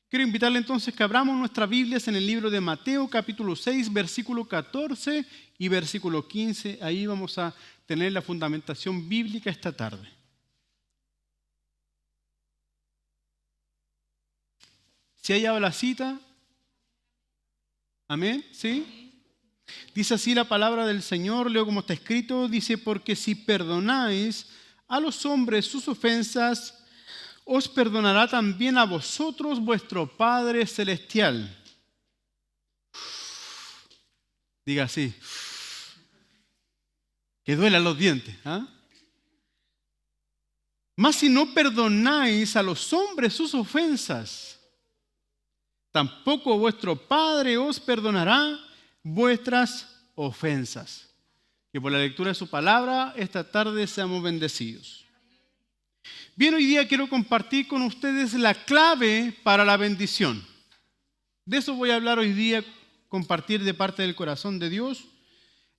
Quiero invitarle entonces que abramos nuestras Biblias en el libro de Mateo, capítulo 6, versículo 14 y versículo 15. Ahí vamos a tener la fundamentación bíblica esta tarde. ¿Se ha hallado la cita? ¿Amén? ¿Sí? Dice así la palabra del Señor, leo como está escrito, dice, porque si perdonáis a los hombres sus ofensas, os perdonará también a vosotros vuestro Padre Celestial. Diga así, que duelan los dientes. Mas si no perdonáis a los hombres sus ofensas, tampoco vuestro Padre os perdonará vuestras ofensas. Que por la lectura de su palabra, esta tarde seamos bendecidos. Bien, hoy día quiero compartir con ustedes la clave para la bendición. De eso voy a hablar hoy día, compartir de parte del corazón de Dios,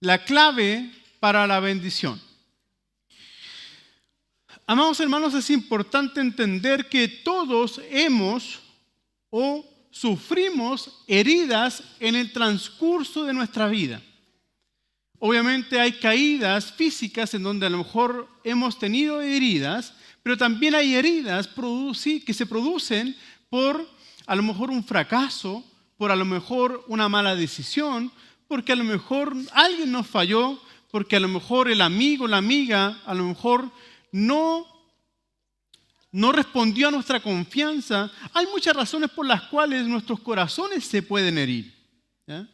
la clave para la bendición. Amados hermanos, es importante entender que todos hemos o sufrimos heridas en el transcurso de nuestra vida. Obviamente hay caídas físicas en donde a lo mejor hemos tenido heridas, pero también hay heridas que se producen por a lo mejor un fracaso, por a lo mejor una mala decisión, porque a lo mejor alguien nos falló, porque a lo mejor el amigo, la amiga, a lo mejor no respondió a nuestra confianza. Hay muchas razones por las cuales nuestros corazones se pueden herir. ¿Ya?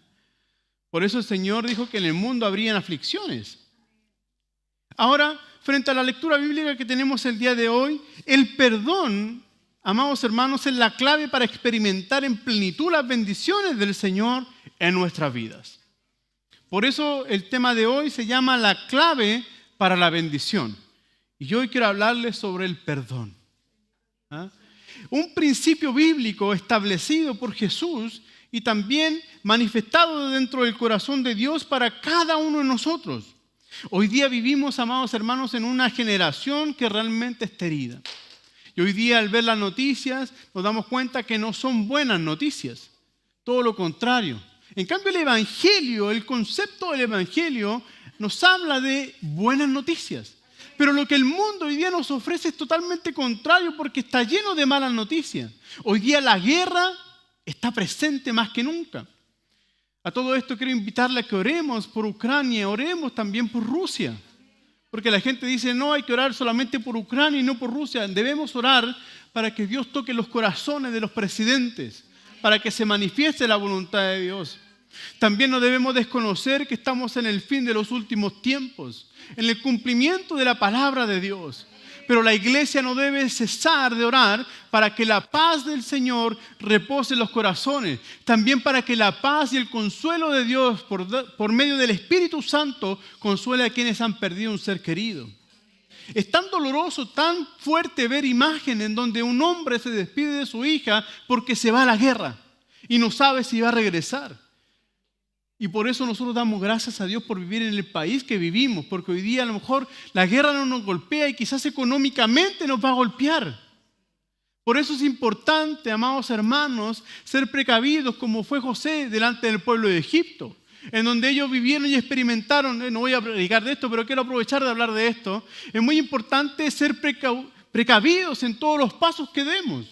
Por eso el Señor dijo que en el mundo habrían aflicciones. Ahora, frente a la lectura bíblica que tenemos el día de hoy, el perdón, amados hermanos, es la clave para experimentar en plenitud las bendiciones del Señor en nuestras vidas. Por eso el tema de hoy se llama la clave para la bendición. Y yo hoy quiero hablarles sobre el perdón. Un principio bíblico establecido por Jesús y también manifestado dentro del corazón de Dios para cada uno de nosotros. Hoy día vivimos, amados hermanos, en una generación que realmente está herida. Y hoy día al ver las noticias nos damos cuenta que no son buenas noticias. Todo lo contrario. En cambio el Evangelio, el concepto del Evangelio nos habla de buenas noticias. Pero lo que el mundo hoy día nos ofrece es totalmente contrario porque está lleno de malas noticias. Hoy día la guerra está presente más que nunca. A todo esto quiero invitarle a que oremos por Ucrania, oremos también por Rusia. Porque la gente dice, no hay que orar solamente por Ucrania y no por Rusia. Debemos orar para que Dios toque los corazones de los presidentes, para que se manifieste la voluntad de Dios. También no debemos desconocer que estamos en el fin de los últimos tiempos, en el cumplimiento de la palabra de Dios. Pero la iglesia no debe cesar de orar para que la paz del Señor repose en los corazones. También para que la paz y el consuelo de Dios por medio del Espíritu Santo consuele a quienes han perdido un ser querido. Es tan doloroso, tan fuerte ver imágenes en donde un hombre se despide de su hija porque se va a la guerra y no sabe si va a regresar. Y por eso nosotros damos gracias a Dios por vivir en el país que vivimos, porque hoy día a lo mejor la guerra no nos golpea y quizás económicamente nos va a golpear. Por eso es importante, amados hermanos, ser precavidos como fue José delante del pueblo de Egipto, en donde ellos vivieron y experimentaron. No voy a predicar de esto, pero quiero aprovechar de hablar de esto. Es muy importante ser precavidos en todos los pasos que demos,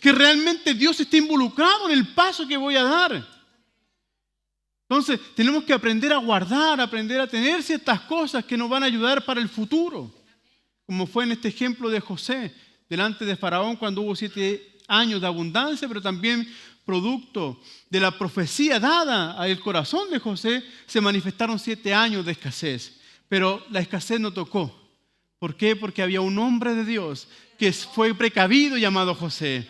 que realmente Dios esté involucrado en el paso que voy a dar. Entonces, tenemos que aprender a guardar, aprender a tener ciertas cosas que nos van a ayudar para el futuro. Como fue en este ejemplo de José, delante de Faraón cuando hubo 7 años de abundancia, pero también producto de la profecía dada al corazón de José, se manifestaron 7 años de escasez. Pero la escasez no tocó. ¿Por qué? Porque había un hombre de Dios que fue precavido llamado José.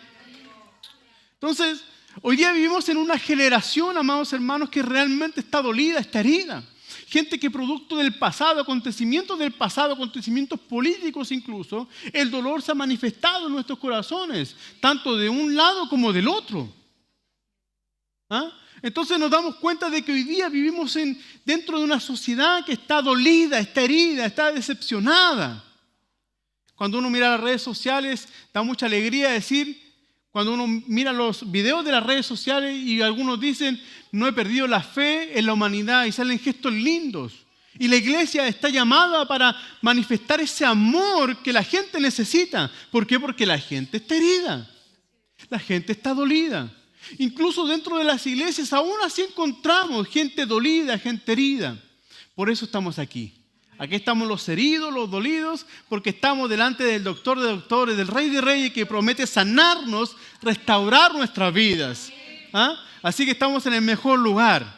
Entonces, hoy día vivimos en una generación, amados hermanos, que realmente está dolida, está herida. Gente que producto del pasado, acontecimientos del pasado, acontecimientos políticos incluso, el dolor se ha manifestado en nuestros corazones, tanto de un lado como del otro. Entonces nos damos cuenta de que hoy día vivimos dentro de una sociedad que está dolida, está herida, está decepcionada. Cuando uno mira las redes sociales, da mucha alegría decir Cuando uno mira los videos de las redes sociales y algunos dicen, no he perdido la fe en la humanidad, y salen gestos lindos. Y la iglesia está llamada para manifestar ese amor que la gente necesita. ¿Por qué? Porque la gente está herida. La gente está dolida. Incluso dentro de las iglesias aún así encontramos gente dolida, gente herida. Por eso estamos aquí. Aquí estamos los heridos, los dolidos, porque estamos delante del doctor de doctores, del Rey de Reyes, que promete sanarnos, restaurar nuestras vidas. ¿Ah? Así que estamos en el mejor lugar.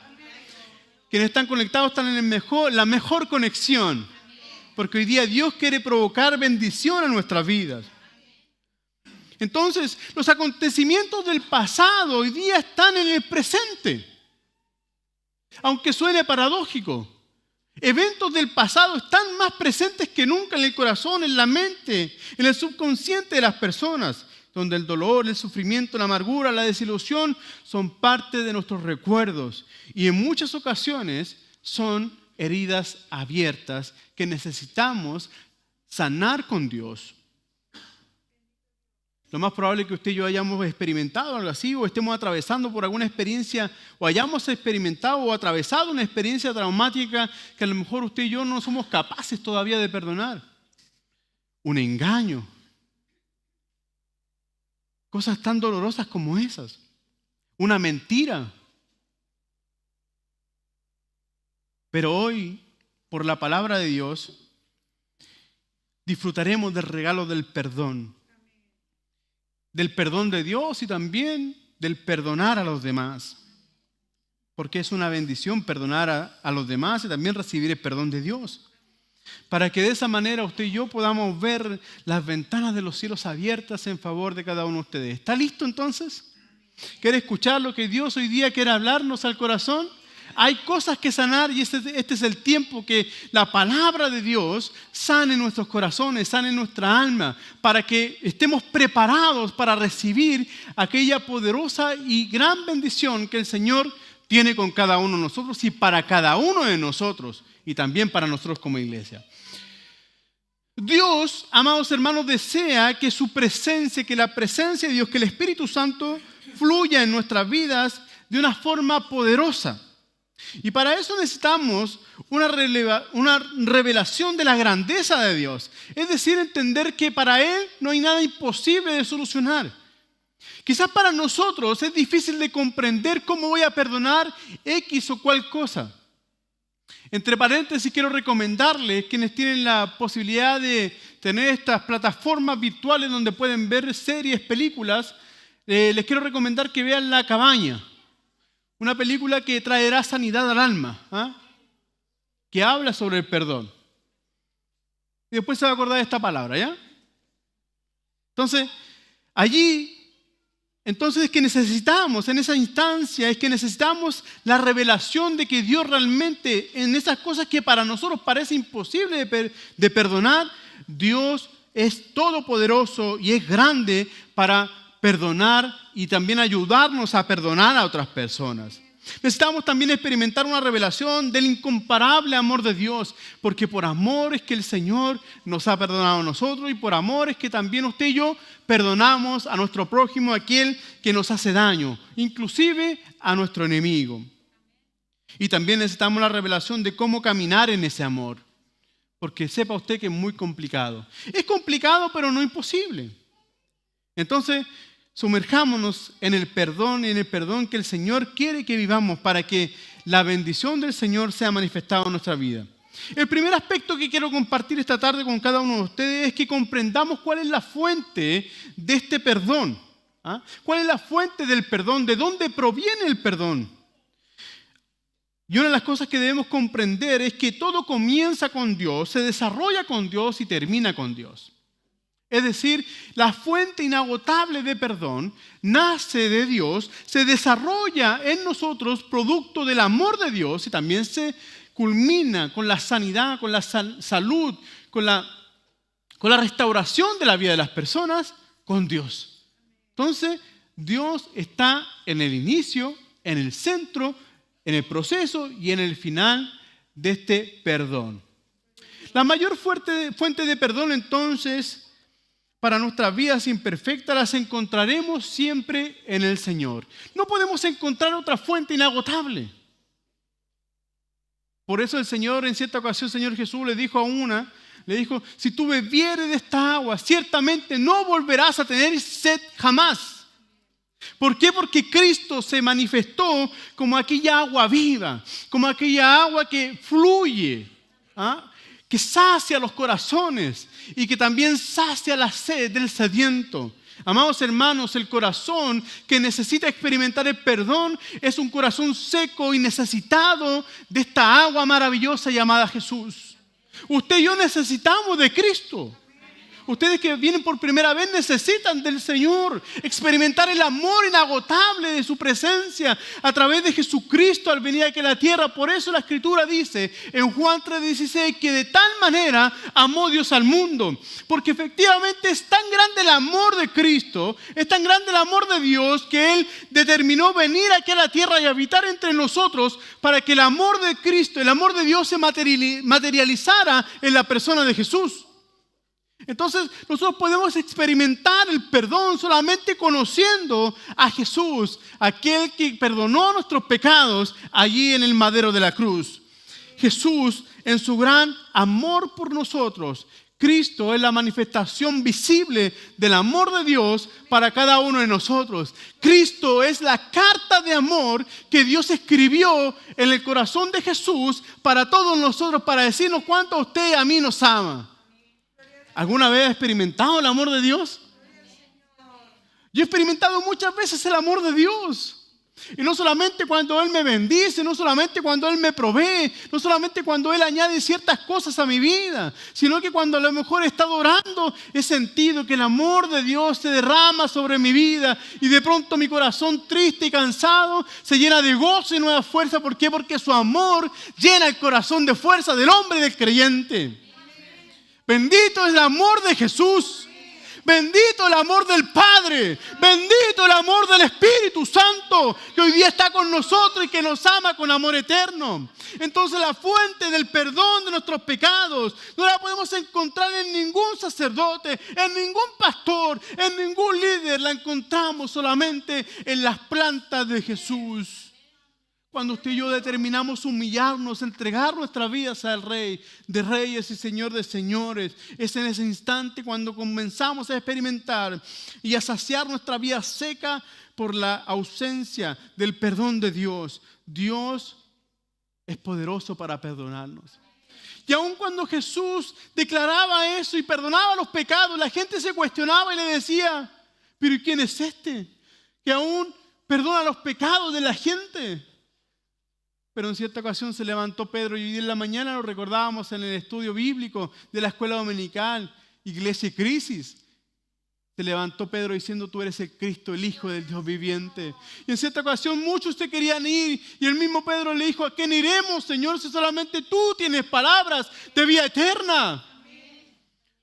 Quienes están conectados están en la mejor conexión. Porque hoy día Dios quiere provocar bendición a nuestras vidas. Entonces, los acontecimientos del pasado hoy día están en el presente. Aunque suene paradójico. Eventos del pasado están más presentes que nunca en el corazón, en la mente, en el subconsciente de las personas, donde el dolor, el sufrimiento, la amargura, la desilusión son parte de nuestros recuerdos y en muchas ocasiones son heridas abiertas que necesitamos sanar con Dios. Lo más probable es que usted y yo hayamos experimentado algo así o estemos atravesando por alguna experiencia o hayamos experimentado o atravesado una experiencia traumática que a lo mejor usted y yo no somos capaces todavía de perdonar. Un engaño. Cosas tan dolorosas como esas. Una mentira. Pero hoy, por la palabra de Dios, disfrutaremos del regalo del perdón. Del perdón de Dios y también del perdonar a los demás. Porque es una bendición perdonar a los demás y también recibir el perdón de Dios. Para que de esa manera usted y yo podamos ver las ventanas de los cielos abiertas en favor de cada uno de ustedes. ¿Está listo entonces? ¿Quiere escuchar lo que Dios hoy día quiere hablarnos al corazón? Hay cosas que sanar y este es el tiempo que la palabra de Dios sane nuestros corazones, sane nuestra alma, para que estemos preparados para recibir aquella poderosa y gran bendición que el Señor tiene con cada uno de nosotros y para cada uno de nosotros y también para nosotros como iglesia. Dios, amados hermanos, desea que su presencia, que la presencia de Dios, que el Espíritu Santo fluya en nuestras vidas de una forma poderosa. Y para eso necesitamos una revelación de la grandeza de Dios. Es decir, entender que para Él no hay nada imposible de solucionar. Quizás para nosotros es difícil de comprender cómo voy a perdonar X o cual cosa. Entre paréntesis, quiero recomendarles, quienes tienen la posibilidad de tener estas plataformas virtuales donde pueden ver series, películas, les quiero recomendar que vean La Cabaña. Una película que traerá sanidad al alma, que habla sobre el perdón. Y después se va a acordar de esta palabra, ¿ya? Entonces, entonces es que necesitamos, en esa instancia, es que necesitamos la revelación de que Dios realmente, en esas cosas que para nosotros parece imposible de perdonar, Dios es todopoderoso y es grande para perdonar y también ayudarnos a perdonar a otras personas. Necesitamos también experimentar una revelación del incomparable amor de Dios, porque por amor es que el Señor nos ha perdonado a nosotros y por amor es que también usted y yo perdonamos a nuestro prójimo, aquel que nos hace daño, inclusive a nuestro enemigo. Y también necesitamos la revelación de cómo caminar en ese amor, porque sepa usted que es muy complicado. Es complicado, pero no imposible. Entonces, sumerjámonos en el perdón que el Señor quiere que vivamos para que la bendición del Señor sea manifestada en nuestra vida. El primer aspecto que quiero compartir esta tarde con cada uno de ustedes es que comprendamos cuál es la fuente de este perdón. ¿Cuál es la fuente del perdón? ¿De dónde proviene el perdón? Y una de las cosas que debemos comprender es que todo comienza con Dios, se desarrolla con Dios y termina con Dios. Es decir, la fuente inagotable de perdón nace de Dios, se desarrolla en nosotros producto del amor de Dios y también se culmina con la sanidad, con la salud, con la restauración de la vida de las personas con Dios. Entonces, Dios está en el inicio, en el centro, en el proceso y en el final de este perdón. La mayor fuente de perdón entonces para nuestras vidas imperfectas las encontraremos siempre en el Señor. No podemos encontrar otra fuente inagotable. Por eso el Señor, en cierta ocasión, el Señor Jesús le dijo, si tú bebieres de esta agua, ciertamente no volverás a tener sed jamás. ¿Por qué? Porque Cristo se manifestó como aquella agua viva, como aquella agua que fluye, que sacia los corazones y que también sacia la sed del sediento. Amados hermanos, el corazón que necesita experimentar el perdón es un corazón seco y necesitado de esta agua maravillosa llamada Jesús. Usted y yo necesitamos de Cristo. Ustedes que vienen por primera vez necesitan del Señor, experimentar el amor inagotable de su presencia a través de Jesucristo al venir aquí a la tierra. Por eso la Escritura dice en Juan 3:16 que de tal manera amó Dios al mundo. Porque efectivamente es tan grande el amor de Cristo, es tan grande el amor de Dios que Él determinó venir aquí a la tierra y habitar entre nosotros para que el amor de Cristo, el amor de Dios se materializara en la persona de Jesús. Entonces nosotros podemos experimentar el perdón solamente conociendo a Jesús, aquel que perdonó nuestros pecados allí en el madero de la cruz. Jesús, en su gran amor por nosotros, Cristo es la manifestación visible del amor de Dios para cada uno de nosotros. Cristo es la carta de amor que Dios escribió en el corazón de Jesús para todos nosotros, para decirnos cuánto usted y a mí nos ama. ¿Alguna vez ha experimentado el amor de Dios? Yo he experimentado muchas veces el amor de Dios. Y no solamente cuando Él me bendice, no solamente cuando Él me provee, no solamente cuando Él añade ciertas cosas a mi vida, sino que cuando a lo mejor he estado orando, he sentido que el amor de Dios se derrama sobre mi vida y de pronto mi corazón triste y cansado se llena de gozo y nueva fuerza. ¿Por qué? Porque su amor llena el corazón de fuerza del hombre y del creyente. Bendito es el amor de Jesús. Bendito el amor del Padre. Bendito el amor del Espíritu Santo que hoy día está con nosotros y que nos ama con amor eterno. Entonces la fuente del perdón de nuestros pecados no la podemos encontrar en ningún sacerdote, en ningún pastor, en ningún líder. La encontramos solamente en las plantas de Jesús. Cuando usted y yo determinamos humillarnos, entregar nuestras vidas al Rey de Reyes y Señor de Señores, es en ese instante cuando comenzamos a experimentar y a saciar nuestra vida seca por la ausencia del perdón de Dios. Dios es poderoso para perdonarnos. Y aun cuando Jesús declaraba eso y perdonaba los pecados, la gente se cuestionaba y le decía, ¿pero quién es este que aún perdona los pecados de la gente? Pero en cierta ocasión se levantó Pedro y hoy en la mañana lo recordábamos en el estudio bíblico de la escuela dominical, Iglesia y Crisis. Se levantó Pedro diciendo, tú eres el Cristo, el Hijo del Dios viviente. Y en cierta ocasión muchos se querían ir y el mismo Pedro le dijo, ¿a quién iremos, Señor, si solamente tú tienes palabras de vida eterna?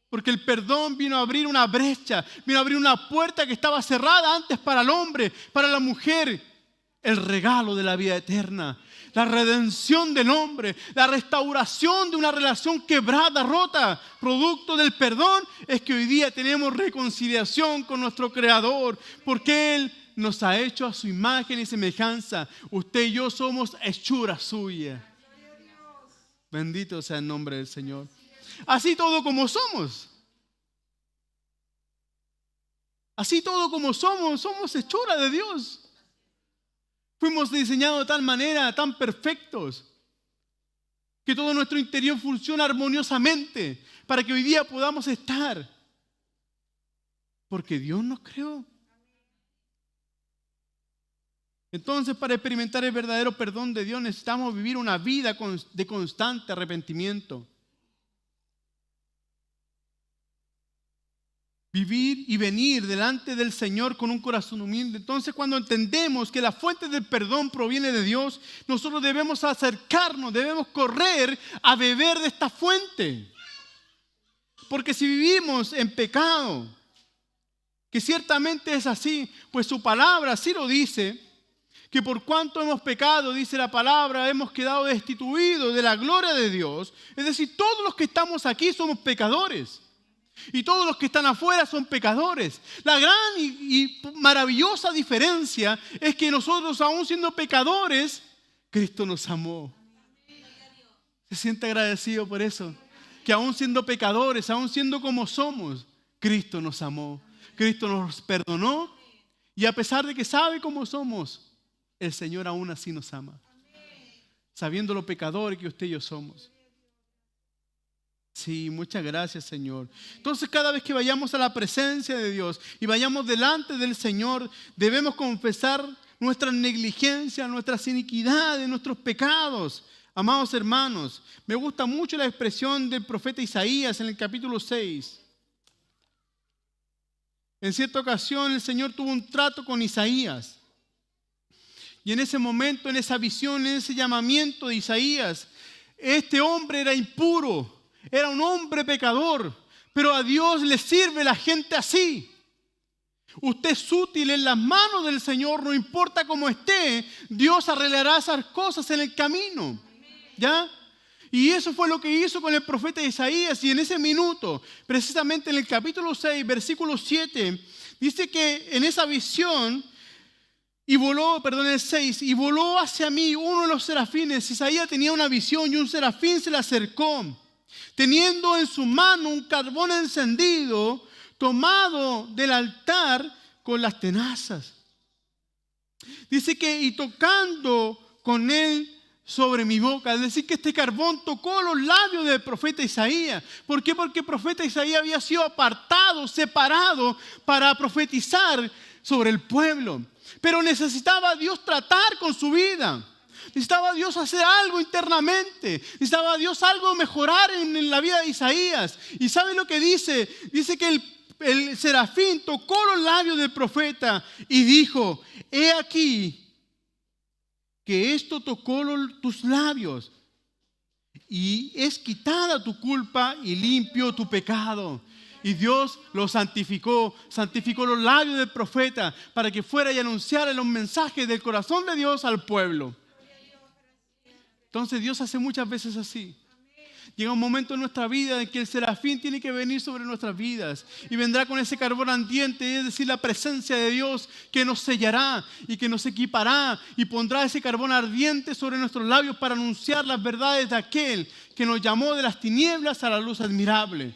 Porque el perdón vino a abrir una brecha, vino a abrir una puerta que estaba cerrada antes para el hombre, para la mujer. El regalo de la vida eterna, la redención del hombre, la restauración de una relación quebrada, rota, producto del perdón, es que hoy día tenemos reconciliación con nuestro Creador, porque Él nos ha hecho a su imagen y semejanza. Usted y yo somos hechura suya. Bendito sea el nombre del Señor. Así todo como somos. Así todo como somos hechura de Dios. Fuimos diseñados de tal manera, tan perfectos, que todo nuestro interior funciona armoniosamente para que hoy día podamos estar. Porque Dios nos creó. Entonces, para experimentar el verdadero perdón de Dios, necesitamos vivir una vida de constante arrepentimiento. Vivir y venir delante del Señor con un corazón humilde. Entonces, cuando entendemos que la fuente del perdón proviene de Dios, nosotros debemos acercarnos, debemos correr a beber de esta fuente. Porque si vivimos en pecado, que ciertamente es así, pues su palabra así lo dice, que por cuanto hemos pecado, dice la palabra, hemos quedado destituidos de la gloria de Dios. Es decir, todos los que estamos aquí somos pecadores. Y todos los que están afuera son pecadores. La gran y maravillosa diferencia es que nosotros, aún siendo pecadores, Cristo nos amó. ¿Se siente agradecido por eso? Que aún siendo pecadores, aún siendo como somos, Cristo nos amó. Cristo nos perdonó. Y a pesar de que sabe cómo somos, el Señor aún así nos ama. Sabiendo lo pecadores que usted y yo somos. Sí, muchas gracias, Señor. Entonces, cada vez que vayamos a la presencia de Dios y vayamos delante del Señor, debemos confesar nuestras negligencias, nuestras iniquidades, nuestros pecados. Amados hermanos, me gusta mucho la expresión del profeta Isaías en el capítulo 6. En cierta ocasión el Señor tuvo un trato con Isaías. Y en ese momento, en esa visión, en ese llamamiento de Isaías, este hombre era impuro, era un hombre pecador, pero a Dios le sirve la gente así. Usted es útil en las manos del Señor, no importa cómo esté, Dios arreglará esas cosas en el camino. ¿Ya? Y eso fue lo que hizo con el profeta Isaías. Y en ese minuto, precisamente en el capítulo 6, versículo 7, dice que en esa visión, el 6, y voló hacia mí uno de los serafines. Isaías tenía una visión y un serafín se le acercó, teniendo en su mano un carbón encendido, tomado del altar con las tenazas. Dice que, y tocando con él sobre mi boca, es decir, que este carbón tocó los labios del profeta Isaías. ¿Por qué? Porque el profeta Isaías había sido apartado, separado para profetizar sobre el pueblo. Pero necesitaba Dios tratar con su vida. Necesitaba Dios hacer algo internamente. Necesitaba Dios algo mejorar en la vida de Isaías. ¿Y sabe lo que dice? Dice que el serafín tocó los labios del profeta y dijo: he aquí que esto tocó tus labios y es quitada tu culpa y limpio tu pecado. Y Dios lo santificó los labios del profeta para que fuera y anunciara los mensajes del corazón de Dios al pueblo. Entonces Dios hace muchas veces así. Llega un momento en nuestra vida en que el serafín tiene que venir sobre nuestras vidas y vendrá con ese carbón ardiente, es decir, la presencia de Dios que nos sellará y que nos equipará y pondrá ese carbón ardiente sobre nuestros labios para anunciar las verdades de aquel que nos llamó de las tinieblas a la luz admirable,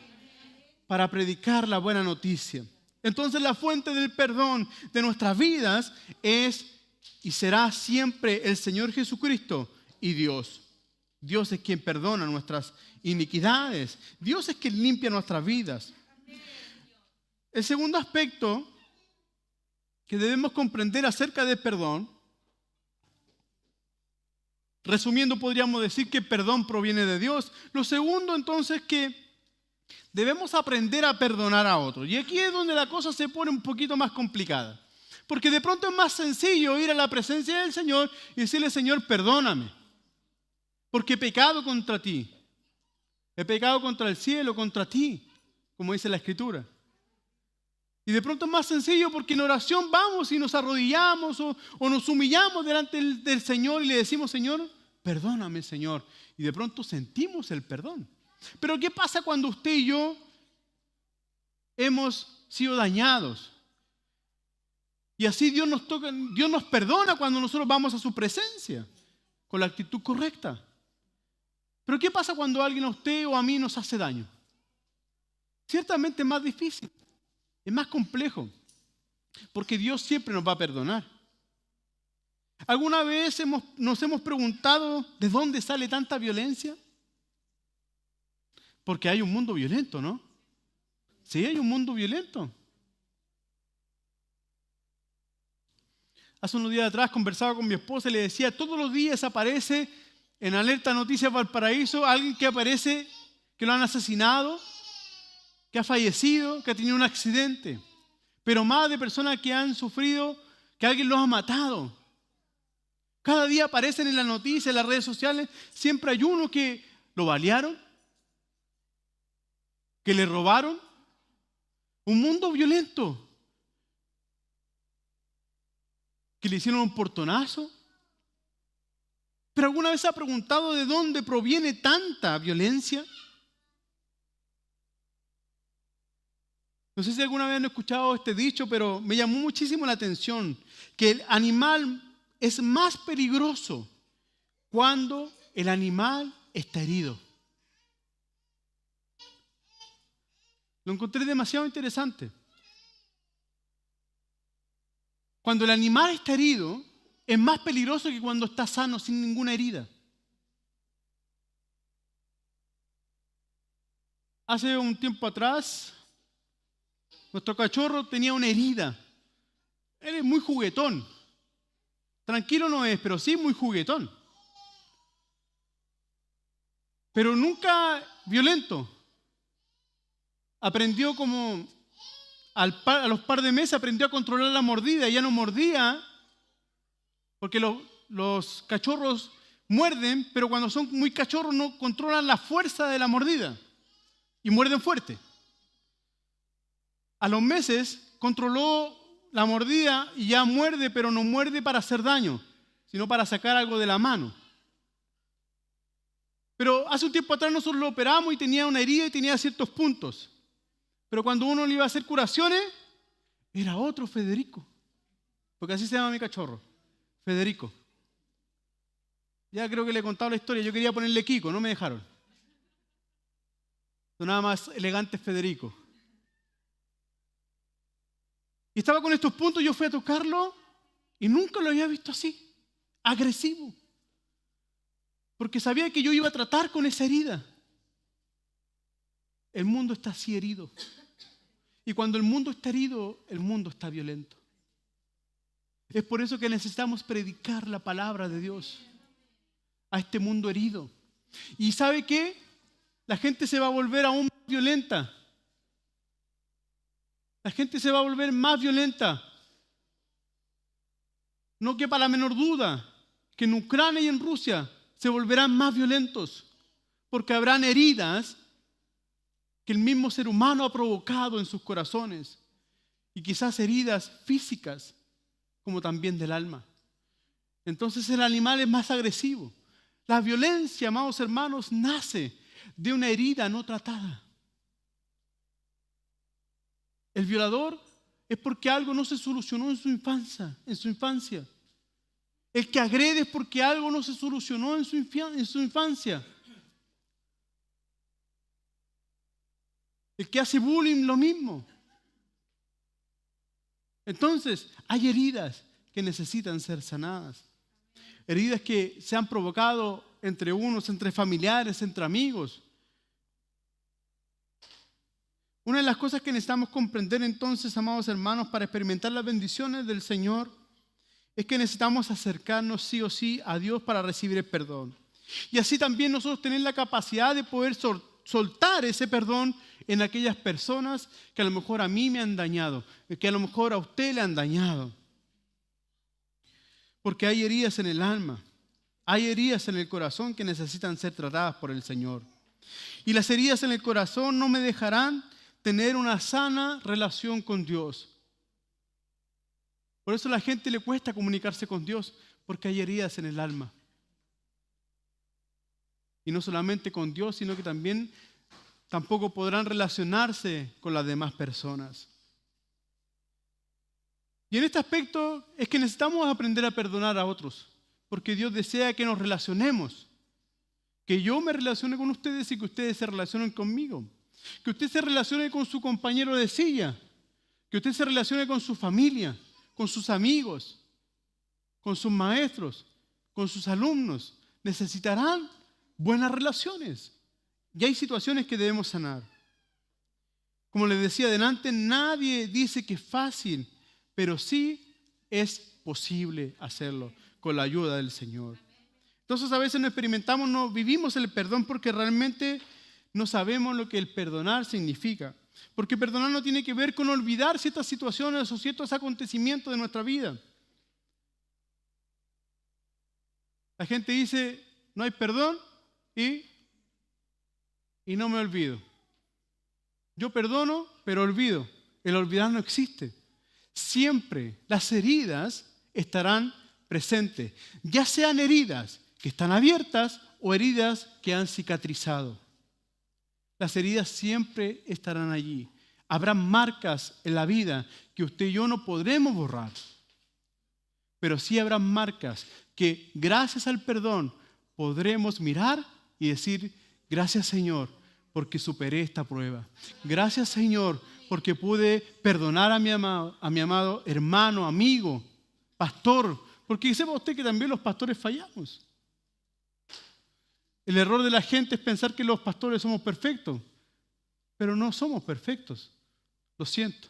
para predicar la buena noticia. Entonces la fuente del perdón de nuestras vidas es y será siempre el Señor Jesucristo y Dios. Dios es quien perdona nuestras iniquidades. Dios es quien limpia nuestras vidas. El segundo aspecto que debemos comprender acerca del perdón, resumiendo, podríamos decir que el perdón proviene de Dios. Lo segundo, entonces, que debemos aprender a perdonar a otros. Y aquí es donde la cosa se pone un poquito más complicada. Porque de pronto es más sencillo ir a la presencia del Señor y decirle: Señor, perdóname. Porque he pecado contra ti. He pecado contra el cielo, contra ti, como dice la Escritura. Y de pronto es más sencillo porque en oración vamos y nos arrodillamos o nos humillamos delante del Señor y le decimos: Señor, perdóname, Señor. Y de pronto sentimos el perdón. Pero ¿qué pasa cuando usted y yo hemos sido dañados? Y así Dios nos perdona cuando nosotros vamos a su presencia con la actitud correcta. Pero ¿qué pasa cuando alguien a usted o a mí nos hace daño? Ciertamente es más difícil, es más complejo, porque Dios siempre nos va a perdonar. ¿Alguna vez nos hemos preguntado de dónde sale tanta violencia? Porque hay un mundo violento, ¿no? Sí, hay un mundo violento. Hace unos días atrás conversaba con mi esposa y le decía: todos los días aparece en Alerta Noticias Valparaíso alguien que aparece que lo han asesinado, que ha fallecido, que ha tenido un accidente. Pero más de personas que han sufrido que alguien los ha matado. Cada día aparecen en las noticias, en las redes sociales, siempre hay uno que lo balearon, que le robaron. Un mundo violento. Que le hicieron un portonazo. ¿Pero alguna vez se ha preguntado de dónde proviene tanta violencia? No sé si alguna vez han escuchado este dicho, pero me llamó muchísimo la atención que el animal es más peligroso cuando el animal está herido. Lo encontré demasiado interesante. Cuando el animal está herido, es más peligroso que cuando está sano, sin ninguna herida. Hace un tiempo atrás, nuestro cachorro tenía una herida. Él es muy juguetón. Tranquilo no es, pero sí muy juguetón. Pero nunca violento. Aprendió como, a los par de meses aprendió a controlar la mordida. Ya no mordía, porque los cachorros muerden, pero cuando son muy cachorros no controlan la fuerza de la mordida y muerden fuerte. A los meses controló la mordida y ya muerde, pero no muerde para hacer daño, sino para sacar algo de la mano. Pero hace un tiempo atrás nosotros lo operamos y tenía una herida y tenía ciertos puntos. Pero cuando uno le iba a hacer curaciones, era otro Federico. Porque así se llama mi cachorro, Federico. Ya creo que le he contado la historia. Yo quería ponerle Kiko, no me dejaron. Sonaba más elegante Federico. Y estaba con estos puntos, yo fui a tocarlo y nunca lo había visto así, agresivo. Porque sabía que yo iba a tratar con esa herida. El mundo está así herido. Y cuando el mundo está herido, el mundo está violento. Es por eso que necesitamos predicar la palabra de Dios a este mundo herido. ¿Y sabe qué? La gente se va a volver aún más violenta. La gente se va a volver más violenta. No quepa la menor duda que en Ucrania y en Rusia se volverán más violentos porque habrán heridas que el mismo ser humano ha provocado en sus corazones y quizás heridas físicas como también del alma. Entonces el animal es más agresivo. La violencia, amados hermanos, nace de una herida no tratada. El violador es porque algo no se solucionó en su infancia. El que agrede es porque algo no se solucionó en su infancia. El que hace bullying, lo mismo. Entonces, hay heridas que necesitan ser sanadas. Heridas que se han provocado entre unos, entre familiares, entre amigos. Una de las cosas que necesitamos comprender entonces, amados hermanos, para experimentar las bendiciones del Señor, es que necesitamos acercarnos sí o sí a Dios para recibir el perdón. Y así también nosotros tener la capacidad de poder soltar ese perdón en aquellas personas que a lo mejor a mí me han dañado, que a lo mejor a usted le han dañado. Porque hay heridas en el alma, hay heridas en el corazón que necesitan ser tratadas por el Señor. Y las heridas en el corazón no me dejarán tener una sana relación con Dios. Por eso a la gente le cuesta comunicarse con Dios, porque hay heridas en el alma. Y no solamente con Dios, sino que tampoco podrán relacionarse con las demás personas. Y en este aspecto es que necesitamos aprender a perdonar a otros, porque Dios desea que nos relacionemos, que yo me relacione con ustedes y que ustedes se relacionen conmigo, que usted se relacione con su compañero de silla, que usted se relacione con su familia, con sus amigos, con sus maestros, con sus alumnos. Necesitarán buenas relaciones. Y hay situaciones que debemos sanar. Como les decía adelante, nadie dice que es fácil, pero sí es posible hacerlo con la ayuda del Señor. Entonces a veces no experimentamos, no vivimos el perdón porque realmente no sabemos lo que el perdonar significa. Porque perdonar no tiene que ver con olvidar ciertas situaciones o ciertos acontecimientos de nuestra vida. La gente dice, no hay perdón y no me olvido. Yo perdono, pero olvido. El olvidar no existe. Siempre las heridas estarán presentes, ya sean heridas que están abiertas o heridas que han cicatrizado. Las heridas siempre estarán allí. Habrá marcas en la vida que usted y yo no podremos borrar. Pero sí habrá marcas que gracias al perdón podremos mirar y decir, gracias Señor, porque superé esta prueba. Gracias Señor, porque pude perdonar a mi amado hermano, amigo, pastor. Porque sepa usted que también los pastores fallamos. El error de la gente es pensar que los pastores somos perfectos. Pero no somos perfectos. Lo siento.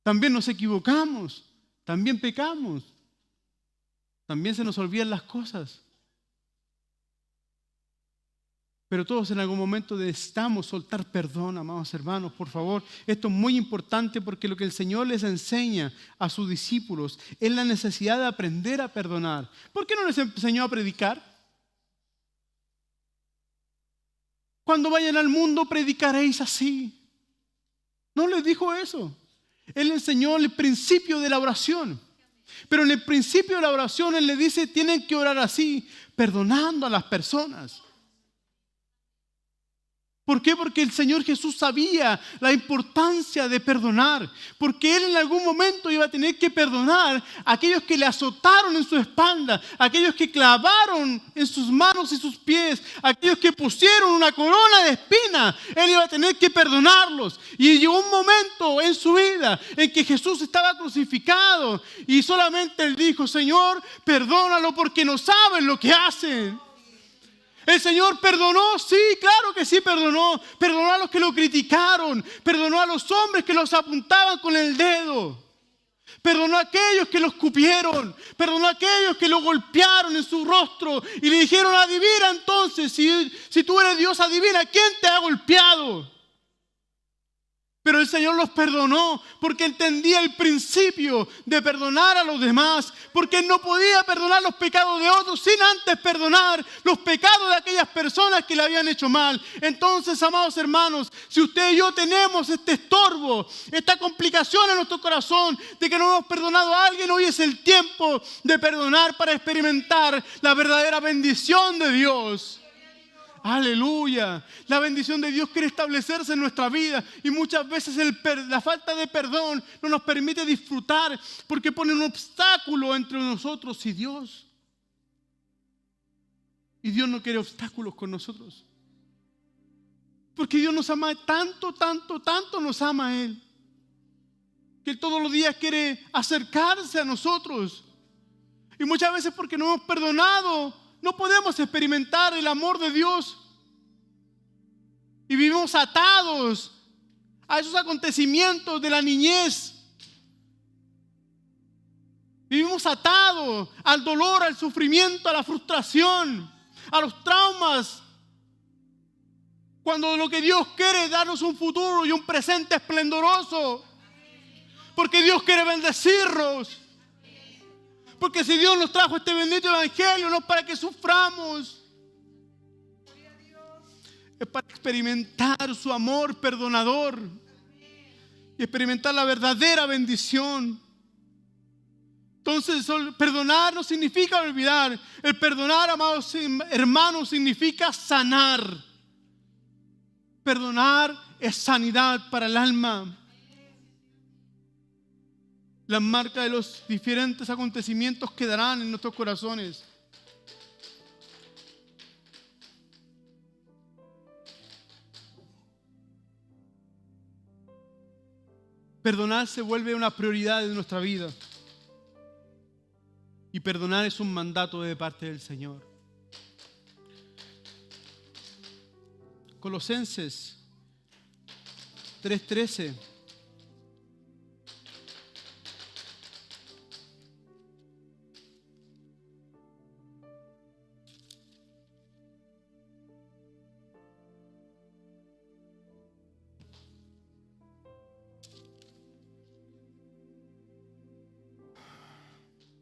También nos equivocamos. También pecamos. También se nos olvidan las cosas. Pero todos en algún momento necesitamos soltar perdón, amados hermanos, por favor. Esto es muy importante porque lo que el Señor les enseña a sus discípulos es la necesidad de aprender a perdonar. ¿Por qué no les enseñó a predicar? Cuando vayan al mundo predicaréis así. No les dijo eso. Él enseñó el principio de la oración. Pero en el principio de la oración Él les dice, tienen que orar así, perdonando a las personas. ¿Por qué? Porque el Señor Jesús sabía la importancia de perdonar. Porque Él en algún momento iba a tener que perdonar a aquellos que le azotaron en su espalda, a aquellos que clavaron en sus manos y sus pies, a aquellos que pusieron una corona de espinas. Él iba a tener que perdonarlos. Y llegó un momento en su vida en que Jesús estaba crucificado y solamente Él dijo, Señor, perdónalo porque no saben lo que hacen. El Señor perdonó, sí, claro que sí perdonó. Perdonó a los que lo criticaron. Perdonó a los hombres que los apuntaban con el dedo. Perdonó a aquellos que lo escupieron. Perdonó a aquellos que lo golpearon en su rostro y le dijeron, adivina entonces, si tú eres Dios, adivina quién te ha golpeado. Pero el Señor los perdonó porque entendía el principio de perdonar a los demás, porque Él no podía perdonar los pecados de otros sin antes perdonar los pecados de aquellas personas que le habían hecho mal. Entonces, amados hermanos, si usted y yo tenemos este estorbo, esta complicación en nuestro corazón de que no hemos perdonado a alguien, hoy es el tiempo de perdonar para experimentar la verdadera bendición de Dios. Aleluya. La bendición de Dios quiere establecerse en nuestra vida y muchas veces la falta de perdón no nos permite disfrutar porque pone un obstáculo entre nosotros y Dios. Y Dios no quiere obstáculos con nosotros. Porque Dios nos ama tanto, tanto, tanto nos ama a Él. Que Él todos los días quiere acercarse a nosotros. Y muchas veces porque no hemos perdonado, no podemos experimentar el amor de Dios y vivimos atados a esos acontecimientos de la niñez. Vivimos atados al dolor, al sufrimiento, a la frustración, a los traumas. Cuando lo que Dios quiere es darnos un futuro y un presente esplendoroso. Porque Dios quiere bendecirnos. Porque si Dios nos trajo este bendito evangelio, no es para que suframos. Es para experimentar su amor perdonador. Y experimentar la verdadera bendición. Entonces, perdonar no significa olvidar. El perdonar, amados hermanos, significa sanar. Perdonar es sanidad para el alma. Las marcas de los diferentes acontecimientos quedarán en nuestros corazones. Perdonar se vuelve una prioridad de nuestra vida. Y perdonar es un mandato de parte del Señor. Colosenses 3:13.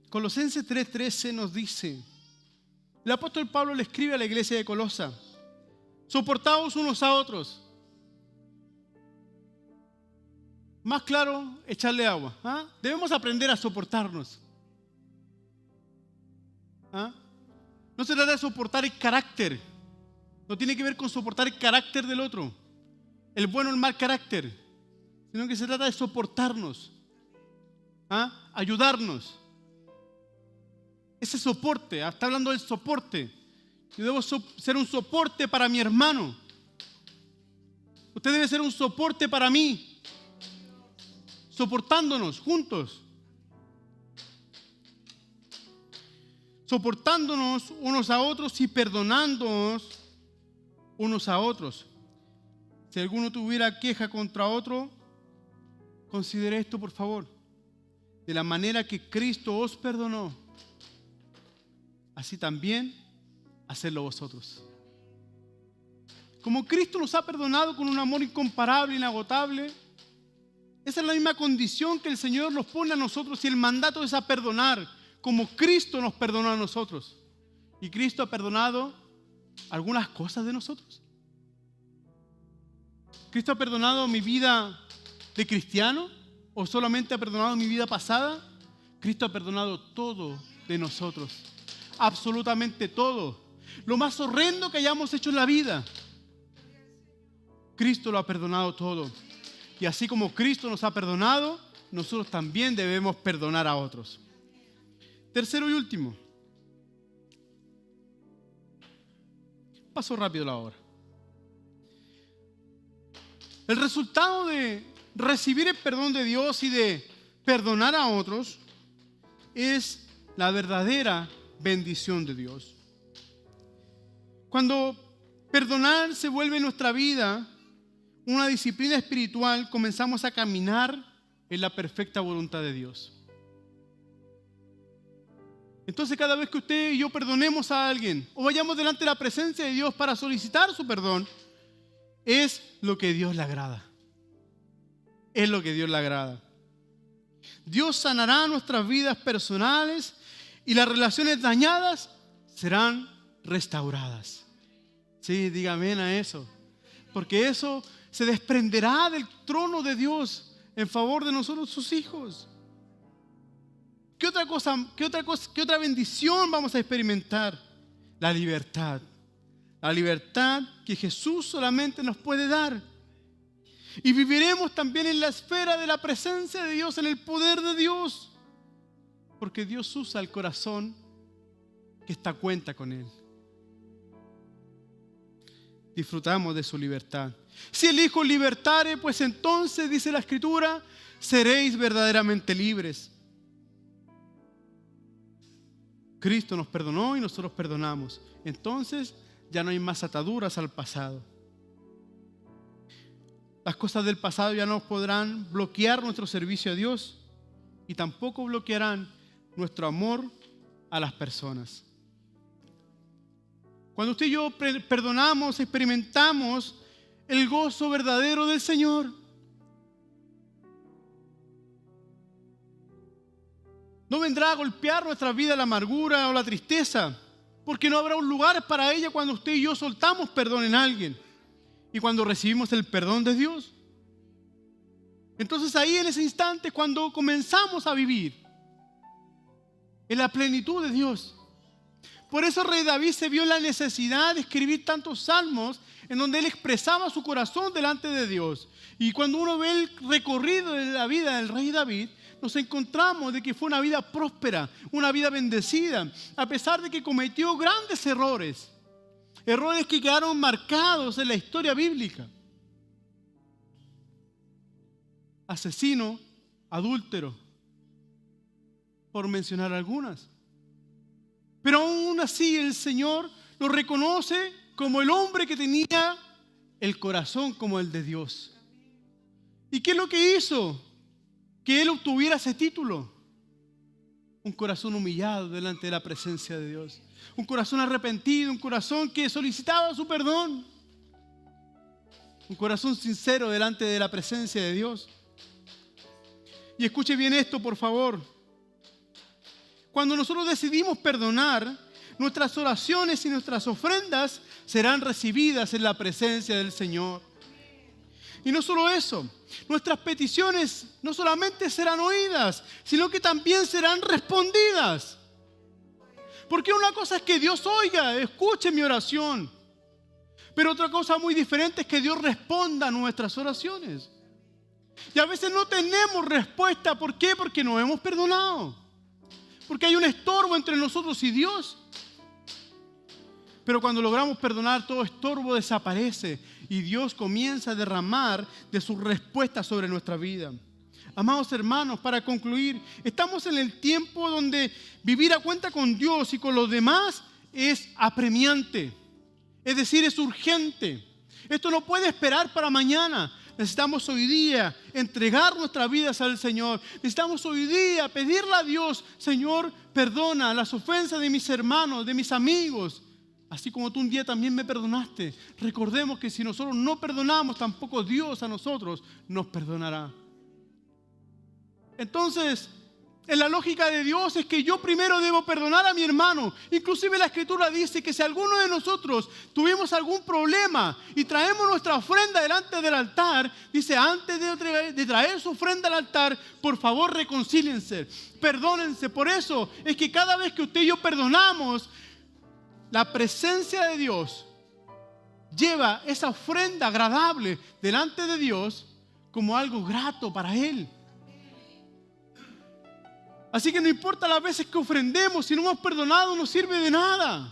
Colosenses 3:13 nos dice, el apóstol Pablo le escribe a la iglesia de Colosa, soportaos unos a otros. Más claro, echarle agua. Debemos aprender a soportarnos. No se trata de soportar el carácter, No tiene que ver con soportar el carácter del otro, el bueno o el mal carácter, sino que se trata de soportarnos, ayudarnos. Ese soporte, está hablando del soporte. Yo debo ser un soporte para mi hermano. Usted debe ser un soporte para mí, soportándonos juntos, soportándonos unos a otros y perdonándonos unos a otros. Si alguno tuviera queja contra otro, considere esto, por favor. De la manera que Cristo os perdonó, así también hacedlo vosotros. Como Cristo nos ha perdonado con un amor incomparable, inagotable, esa es la misma condición que el Señor nos pone a nosotros, y el mandato es a perdonar, como Cristo nos perdonó a nosotros. Y Cristo ha perdonado algunas cosas de nosotros. ¿Cristo ha perdonado mi vida de cristiano o solamente ha perdonado mi vida pasada? Cristo ha perdonado todo de nosotros, absolutamente todo. Lo más horrendo que hayamos hecho en la vida, Cristo lo ha perdonado todo. Y así como Cristo nos ha perdonado, nosotros también debemos perdonar a otros. Tercero y último. Paso rápido la hora. El resultado de recibir el perdón de Dios y de perdonar a otros es la verdadera bendición de Dios. Cuando perdonar se vuelve en nuestra vida una disciplina espiritual, comenzamos a caminar en la perfecta voluntad de Dios. Entonces, cada vez que usted y yo perdonemos a alguien o vayamos delante de la presencia de Dios para solicitar su perdón, es lo que a Dios le agrada. Es lo que a Dios le agrada. Dios sanará nuestras vidas personales y las relaciones dañadas serán restauradas. Sí, diga amén a eso. Porque eso se desprenderá del trono de Dios en favor de nosotros, sus hijos. ¿Qué otra bendición vamos a experimentar? La libertad. La libertad que Jesús solamente nos puede dar. Y viviremos también en la esfera de la presencia de Dios, en el poder de Dios. Porque Dios usa el corazón que está a cuenta con Él. Disfrutamos de su libertad. Si el Hijo libertare, pues entonces, dice la Escritura, seréis verdaderamente libres. Cristo nos perdonó y nosotros perdonamos. Entonces ya no hay más ataduras al pasado. Las cosas del pasado ya no podrán bloquear nuestro servicio a Dios y tampoco bloquearán nuestro amor a las personas. Cuando usted y yo perdonamos, experimentamos el gozo verdadero del Señor. No vendrá a golpear nuestra vida la amargura o la tristeza, porque no habrá un lugar para ella cuando usted y yo soltamos perdón en alguien y cuando recibimos el perdón de Dios. Entonces ahí en ese instante es cuando comenzamos a vivir en la plenitud de Dios. Por eso el rey David se vio en la necesidad de escribir tantos salmos en donde él expresaba su corazón delante de Dios. Y cuando uno ve el recorrido de la vida del rey David, nos encontramos de que fue una vida próspera, una vida bendecida, a pesar de que cometió grandes errores, errores que quedaron marcados en la historia bíblica. Asesino, adúltero, por mencionar algunas. Pero aún así el Señor lo reconoce como el hombre que tenía el corazón como el de Dios. ¿Y qué es lo que hizo que él obtuviera ese título? Un corazón humillado delante de la presencia de Dios. Un corazón arrepentido, un corazón que solicitaba su perdón. Un corazón sincero delante de la presencia de Dios. Y escuche bien esto, por favor. Cuando nosotros decidimos perdonar, nuestras oraciones y nuestras ofrendas serán recibidas en la presencia del Señor. Y no solo eso, nuestras peticiones no solamente serán oídas, sino que también serán respondidas. Porque una cosa es que Dios oiga, escuche mi oración. Pero otra cosa muy diferente es que Dios responda a nuestras oraciones. Y a veces no tenemos respuesta. ¿Por qué? Porque no hemos perdonado. Porque hay un estorbo entre nosotros y Dios. Pero cuando logramos perdonar, todo estorbo desaparece y Dios comienza a derramar de sus respuestas sobre nuestra vida. Amados hermanos, para concluir, estamos en el tiempo donde vivir a cuenta con Dios y con los demás es apremiante. Es decir, es urgente. Esto no puede esperar para mañana. Necesitamos hoy día entregar nuestras vidas al Señor. Necesitamos hoy día pedirle a Dios: Señor, perdona las ofensas de mis hermanos, de mis amigos, así como tú un día también me perdonaste. Recordemos que si nosotros no perdonamos, tampoco Dios a nosotros nos perdonará. Entonces, en la lógica de Dios es que yo primero debo perdonar a mi hermano. Inclusive la Escritura dice que si alguno de nosotros tuvimos algún problema y traemos nuestra ofrenda delante del altar, dice, antes de traer su ofrenda al altar, por favor reconcíliense, perdónense. Por eso es que cada vez que usted y yo perdonamos, la presencia de Dios lleva esa ofrenda agradable delante de Dios como algo grato para Él. Así que no importa las veces que ofrendemos, si no hemos perdonado no sirve de nada.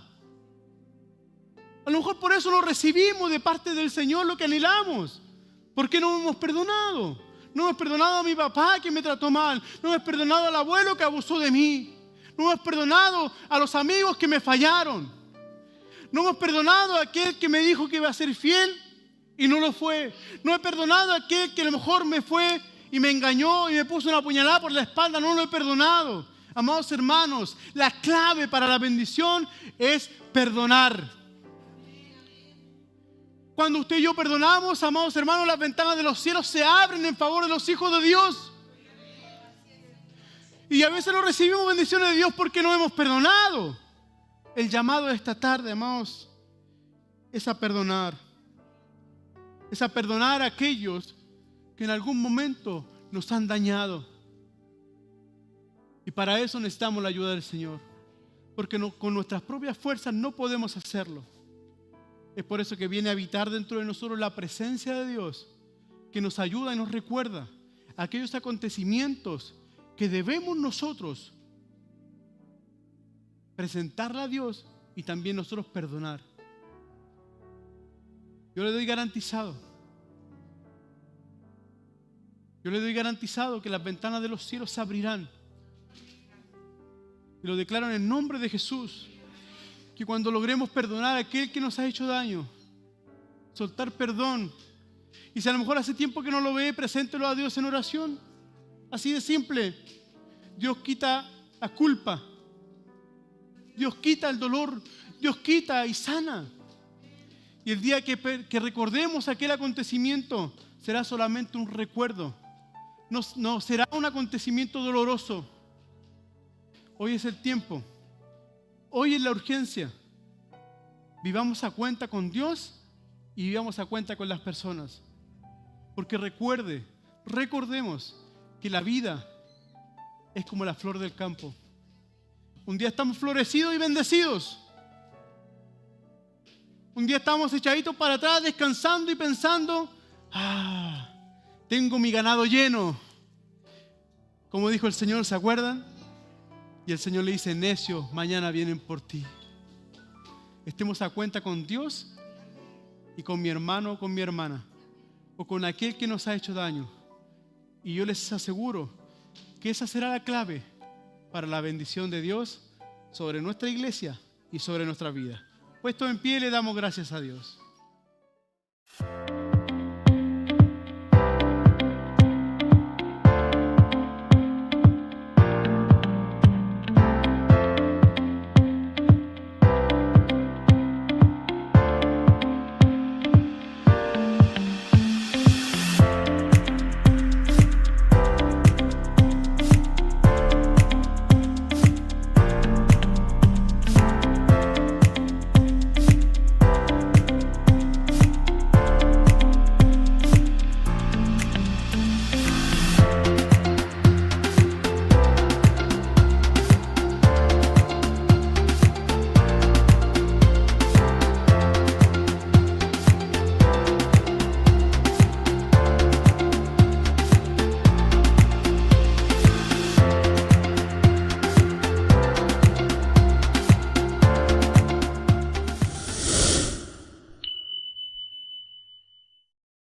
A lo mejor por eso no recibimos de parte del Señor lo que anhelamos. ¿Por qué no hemos perdonado? No hemos perdonado a mi papá que me trató mal. No hemos perdonado al abuelo que abusó de mí. No hemos perdonado a los amigos que me fallaron. No hemos perdonado a aquel que me dijo que iba a ser fiel y no lo fue. No he perdonado a aquel que a lo mejor me fue y me engañó y me puso una puñalada por la espalda. No lo he perdonado. Amados hermanos, la clave para la bendición es perdonar. Cuando usted y yo perdonamos, amados hermanos, las ventanas de los cielos se abren en favor de los hijos de Dios. Y a veces no recibimos bendiciones de Dios porque no hemos perdonado. El llamado de esta tarde, amados, es a perdonar. Es a perdonar a aquellos que en algún momento nos han dañado. Y para eso necesitamos la ayuda del Señor. Porque con nuestras propias fuerzas no podemos hacerlo. Es por eso que viene a habitar dentro de nosotros la presencia de Dios, que nos ayuda y nos recuerda aquellos acontecimientos que debemos nosotros presentarle a Dios y también nosotros perdonar. Yo le doy garantizado que las ventanas de los cielos se abrirán. Y lo declaro en el nombre de Jesús, que cuando logremos perdonar a aquel que nos ha hecho daño, soltar perdón, y si a lo mejor hace tiempo que no lo ve, preséntelo a Dios en oración. Así de simple. Dios quita la culpa, Dios quita el dolor, Dios quita y sana. Y el día que recordemos aquel acontecimiento, será solamente un recuerdo. No será un acontecimiento doloroso. Hoy es el tiempo. Hoy es la urgencia. Vivamos a cuenta con Dios y vivamos a cuenta con las personas. Porque recordemos que la vida es como la flor del campo. Un día estamos florecidos y bendecidos. Un día estamos echaditos para atrás, descansando y pensando, tengo mi ganado lleno. Como dijo el Señor, ¿se acuerdan? Y el Señor le dice, necio, mañana vienen por ti. Estemos a cuenta con Dios y con mi hermano o con mi hermana, o con aquel que nos ha hecho daño. Y yo les aseguro que esa será la clave para la bendición de Dios sobre nuestra iglesia y sobre nuestra vida. Puesto en pie, le damos gracias a Dios.